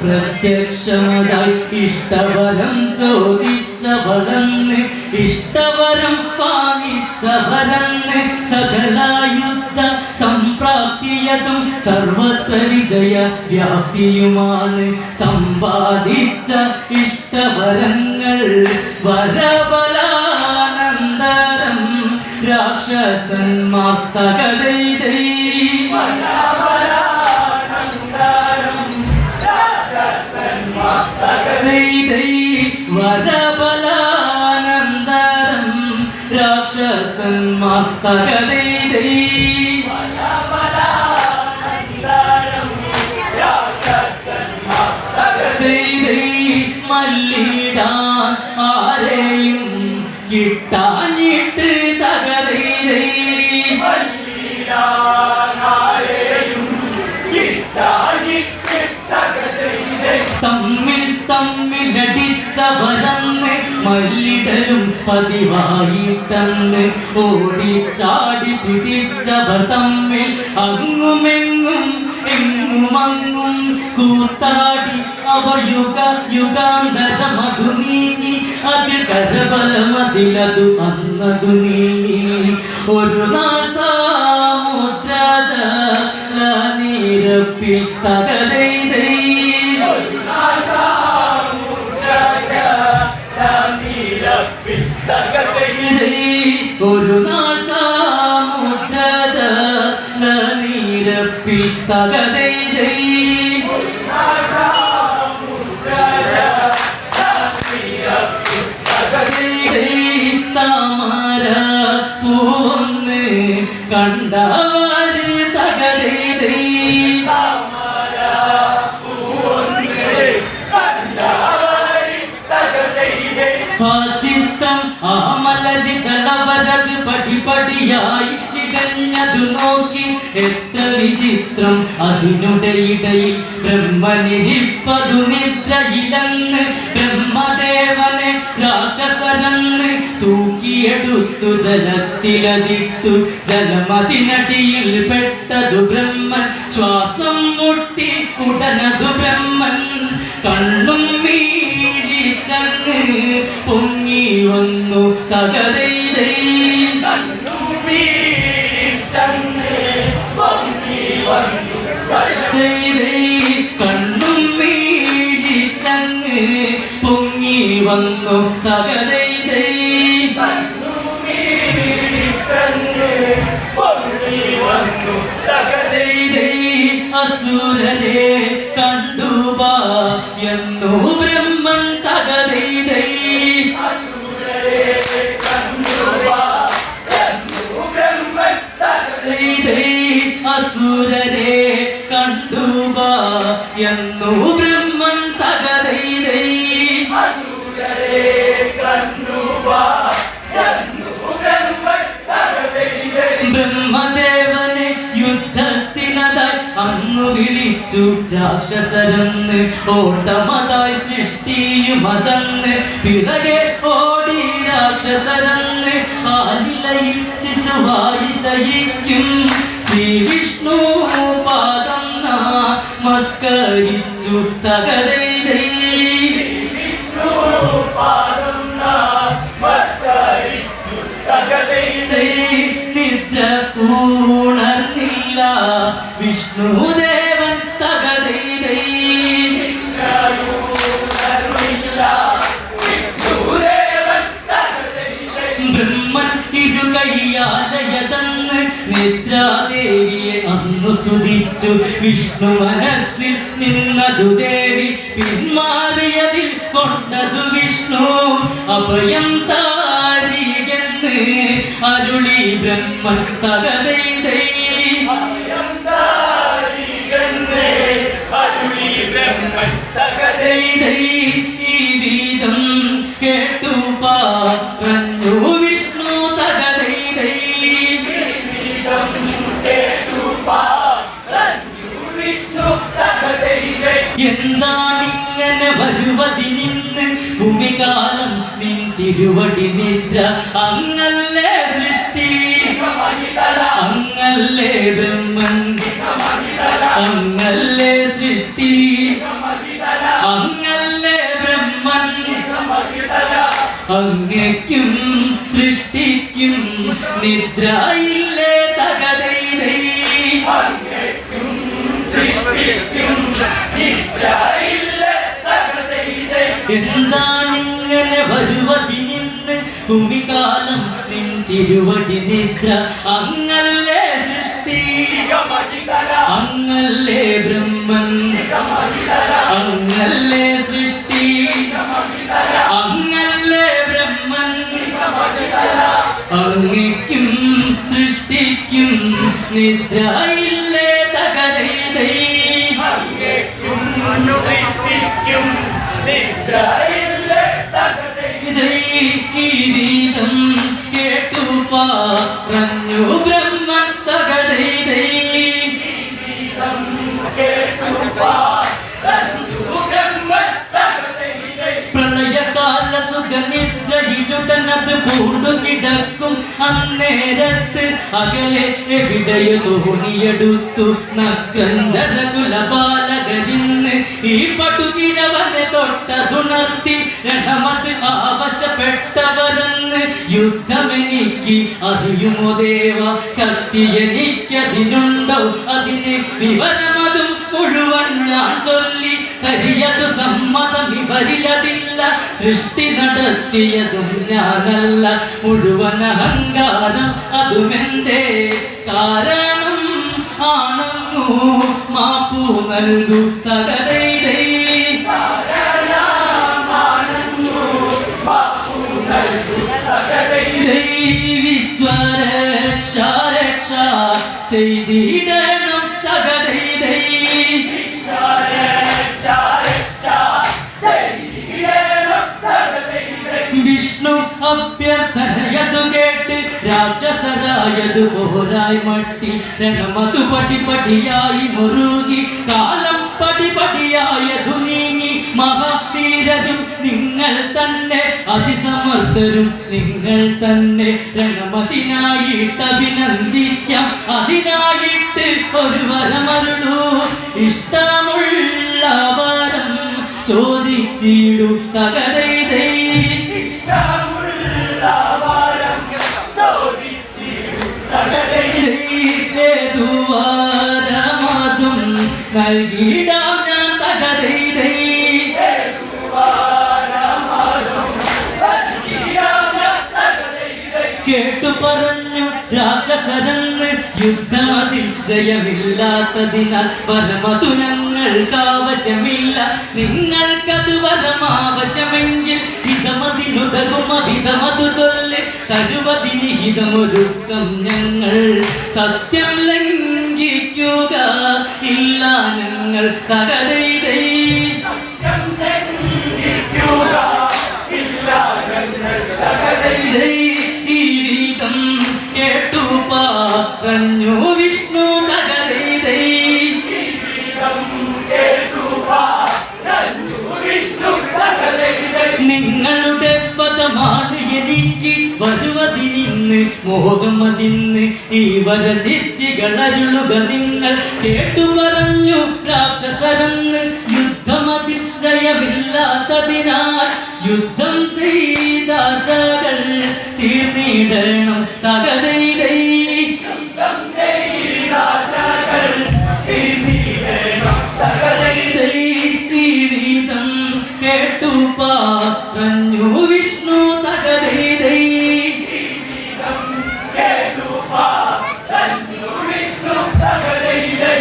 പ്രത്യക്ഷമതായി ഇഷ്ടവരം ചോദിച്ചവരെന്ന് ഇഷ്ടവരം വാങ്ങിച്ചവരെന്ന് സകലായുദ്ധ സംപ്രാപ്തിയതും സർവത്ര വിജയ വ്യാപ്തിയുമാണ് സമ്പാദിച്ച ഇഷ്ടവരങ്ങൾ വരബലാനന്തരം രാക്ഷസന്മാർ തകതൈതൈ വരബലാനന്തരം രാക്ഷസന്മാർ തകതൈതൈ മല്ലിടാൻ ആരെയും കിട്ടാഞ്ഞിട്ട് തകതൈതൈ തമ്മിൽ തമ്മിലടിച്ചവരന്ന് മല്ലിടലും പതിവായിട്ടെന്ന് ഓടിച്ചാടി പിടിച്ചവർ തമ്മിൽ അങ്ങുമെങ്ങും എങ്ങുമങ്ങും കൂത്താടി അവർ യുഗാന്തരമതു നീങ്ങി അതിൽ കരബലമതിലതു അന്നതു നീങ്ങി ഒരു നാൾ സാമുദ്രജലനിരപ്പിൽ തകതൈതൈ ഒരു നാൾ സാമുദ്രജലനിരപ്പിൽ തകതൈതൈ താമര പൂവൊന്ന് കണ്ടവര് തകതൈതൈ ആ ചിത്രം ആ മലരിതളവരത് പടിപടിയായി ചികഞ്ഞതു നോക്കി എത്ര വിചിത്രം അതിനുടയിടയിൽ ബ്രഹ്മനിരിപ്പതു നിദ്രയിലെന്ന് ബ്രഹ്മദേവനെ രാക്ഷസരെന്ന് തൂക്കിയെടുത്തു ജലത്തിലതിട്ടു ജലമതിനടിയിൽ പെട്ടതു ബ്രഹ്മൻ ശ്വാസം മുട്ടി ഉടനതു ബ്രഹ്മൻ കണ്ണും വീഴിച്ചങ്ങ് പൊങ്ങി വന്നു തകതൈതൈ കണ്ണും വീഴിച്ചങ്ങ് പൊങ്ങി വന്നു തകതൈതൈ അസുരരെ കണ്ടുവാ എന്നു ബ്രഹ്മൻ തകതൈതൈ അസുരരെ കണ്ടുവാ എന്നു ബ്രഹ്മൻ തകതൈതൈ ബ്രഹ്മദേവനെ യുദ്ധത്തിനതായി അന്നു വിളിച്ചു രാക്ഷസരെന്ന് ഓട്ടമതായി സൃഷ്ടിയുമതന്ന് പിറകെ ഓടി രാക്ഷസരെന്ന് ആലിലയിൽ ശിശുവായി ശയിക്കും ശ്രീവിഷ്ണു പാദം നമസ്കരിച്ചു തകതൈതൈ നിദ്ര ഉണർന്നില്ല വിഷ്ണുദേവൻ തകതൈതൈ ബ്രഹ്മൻ ഇരുകയ്യാലയതെന്ന് നിദ്രാദേവിയെ അന്നു സ്തുതിച്ചു വിഷ്ണു മനസ്സിൽ നിന്നതു ദേവി പിന്മാറിയതിൽ കൊണ്ടതു വിഷ്ണു അഭയം താരികെന്ന് അരുളി ബ്രഹ്മൻ തകതൈതൈ ഈ വീതം കേട്ടു പറഞ്ഞു വിഷ്ണു തകതൈതൈ എന്താണിങ്ങനെ വരുവതിനിന്ന് ഭൂമികാലം നിൻ തിരുവടി നിദ്ര അങ്ങല്ലേ സൃഷ്ടി അങ്ങല്ലേ ബ്രഹ്മൻ അങ്ങല്ലേ സൃഷ്ടി അങ്ങല്ലേ ബ്രഹ്മൻ അങ്ങയ്ക്കും സൃഷ്ടിക്കും നിദ്രയില്ലേ തകതൈതൈ എന്താണിങ്ങനെ വരുവതിനിന്ന് ഭൂമികാലം നിൻ തിരുവടി നിദ്ര അങ്ങല്ലേ സൃഷ്ടി അങ്ങല്ലേ ബ്രഹ്മൻ അങ്ങല്ലേ സൃഷ്ടി അങ്ങല്ലേ ബ്രഹ്മൻ അങ്ങയ്ക്കും സൃഷ്ടിക്കും നിദ്രയില്ലേ തകതൈതൈ ഈ ഗീതം കേട്ടു പറഞ്ഞു ബ്രഹ്മൻ തകതൈതൈ പ്രളയകാല സുഖനിദ്രയിലുടനത് പൂണ്ടു കിടക്കും അന്നേരത്ത് അകലെ എവിടെയോ തോണിയെടുത്തു നക്രഞ്ജരകുലപാലകരിന്ന് ഈ പടുകിഴവനെ തൊട്ടതുണർത്തി രണമത് ആവശ്യപ്പെട്ടവരെന്ന് യുദ്ധമെനിക്ക് അറിയുമോ ദേവ ശക്തി എനിക്കതിനുണ്ടോ അതിന് വിവരമതും മുഴുവൻ ഞാൻ ചൊല്ലി തരിയതു സമ്മതം ഇവരിലതില്ല സൃഷ്ടി നടത്തിയതും ഞാനല്ല മുഴുവൻ അഹങ്കാരം അതുമെന്റെ കാരണം ആണെന്നു മാപ്പു നൽകു തകതൈതൈ വിശ്വരക്ഷ രക്ഷ ചെയ്തിടണം തകതൈതൈ വിഷ്ണു അഭ്യർത്ഥനയതു കേട്ട് രാക്ഷസരായതു പോരായി മട്ടി രണമതു പടിപടിയായി മുറുകി കാലം പടിപടിയായതു നീങ്ങി മഹാവീരരും നിങ്ങൾ തന്നെ അതിസമർത്ഥരും നിങ്ങൾ തന്നെ രണമതിനായിട്ട് അഭിനന്ദിക്കാം അതിനായിട്ട് ഒരു വരമരുളൂ ഇഷ്ടമുള്ള വരം ചോദിച്ചിടു തകതൈതൈ ഏതുവാരമതും നൽകിടാം ഞാൻ തകതൈതൈ കേട്ടു പറഞ്ഞു രാക്ഷസരെന്ന് യുദ്ധമതിൽ ജയമില്ലാത്തതിനാൽ വരമതു ഞങ്ങൾക്കാവശ്യമില്ല നിങ്ങൾക്കത് വരമാവശ്യമെങ്കിൽ ഹിതമതിനുതകും അവിധമതു ചൊല്ല് തരുവതിന് ഹിതമൊരുക്കം ഞങ്ങൾ സത്യം ലംഘിക്കുക ഇല്ല ഞങ്ങൾ തകതൈതൈ ഈ ഗീതം കേട്ടു പറഞ്ഞു വിഷ്ണു തകതൈതൈ നിങ്ങളുടെ പദമാണ് എനിക്ക് വരുവതിനിന്ന് മോഹമതിന്ന് ഈ വരസിദ്ധികളരുളുക നിങ്ങൾ കേട്ടു പറഞ്ഞു രാക്ഷസരെന്ന് യുദ്ധമതിൽ ജയമില്ലാത്തതിനാൽ യുദ്ധം ചെയ്ത സകൾ തീർന്നിടണം തകതൈതൈ ഗീതം കേട്ടു പറഞ്ഞു വിഷ്ണു തകതൈതൈ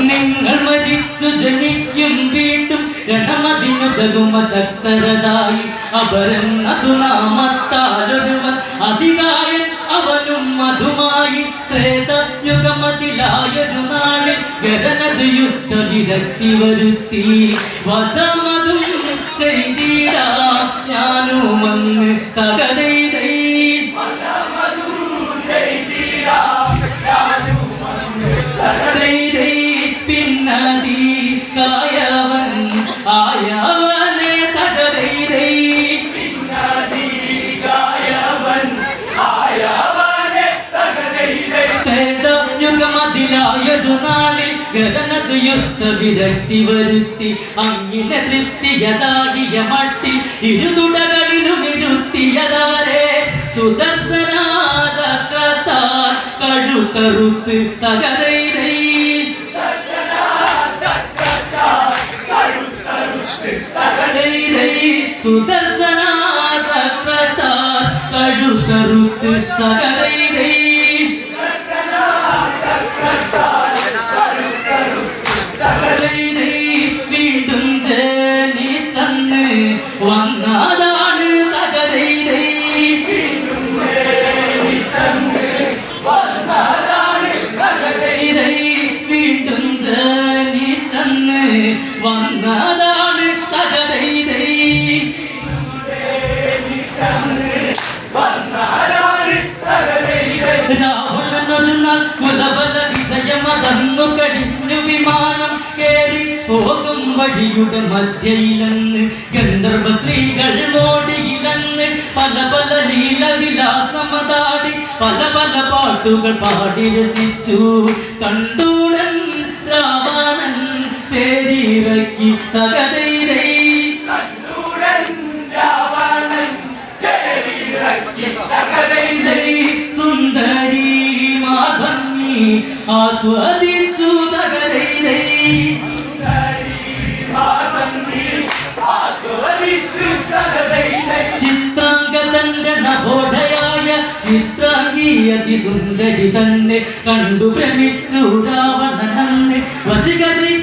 നിങ്ങൾ മരിച്ചു ജനിക്കും വീണ്ടും രണമതിനുതകും അസക്തരതായി അപരന്നതു നാമത്താലൊരുവൻ അധികായൻ അവനും മധുമായി ത്രേതയുഗമതിലായൊരു നാളിൽ ഗരനത് യുദ്ധ വിരക്തി വരുത്തി വധമതും ചെയ്തിടാം ഞാനുമന്ന് തകതൈതൈ പിന്നതി കായവൻ ആയവനെ തകതൈതൈ യുഗമതിൽ ായതു നാളിൽ ഗരനത് യുദ്ധ വിരക്തി വരുത്തി അങ്ങിനെ തൃപ്തിയതാകിയ മട്ടിൽ ഇരുതുടകളിലും ഇരുത്തിയതവരെ സുദർശനാചക്രത്താൽ കഴുത്തറുത്ത് തകരൈതൈ സുദർശനാചക്രത്താൽ കഴുത്തറുത്ത് തകരൈതൈ വീണ്ടും ജനിച്ചന്ന് വന്നതാണ് തകരൈതൈ വീണ്ടും ജനിച്ചന്ന് വന്നതാണ് തകരൈതൈ രാവണനൊരു നാൾ കുലബല വിജയമതന്നു കഴിഞ്ഞു വിമാനം കേറി പോകും വഴിയുടെ മധ്യയിലെന്ന് ഗന്ധർവ സ്ത്രീകൾ മോടിയിലെന്ന് പല പല ലീലവിലാസമതാടി പല പല പാട്ടുകൾ പാടി രസിച്ചു കണ്ടൂടൻ രാവണൻ തേരിറക്കി തകരൈതൈ സുന്ദരി മാർഭംഗി ആസ്വദിച്ചു തകരൈതൈ ചിത്രാംഗതന്റെ നവോഢയായ ചിത്രാംഗി അതിസുന്ദരി തന്നെ കണ്ടു ഭ്രമിച്ചു രാവണനന്ന് വശീകരി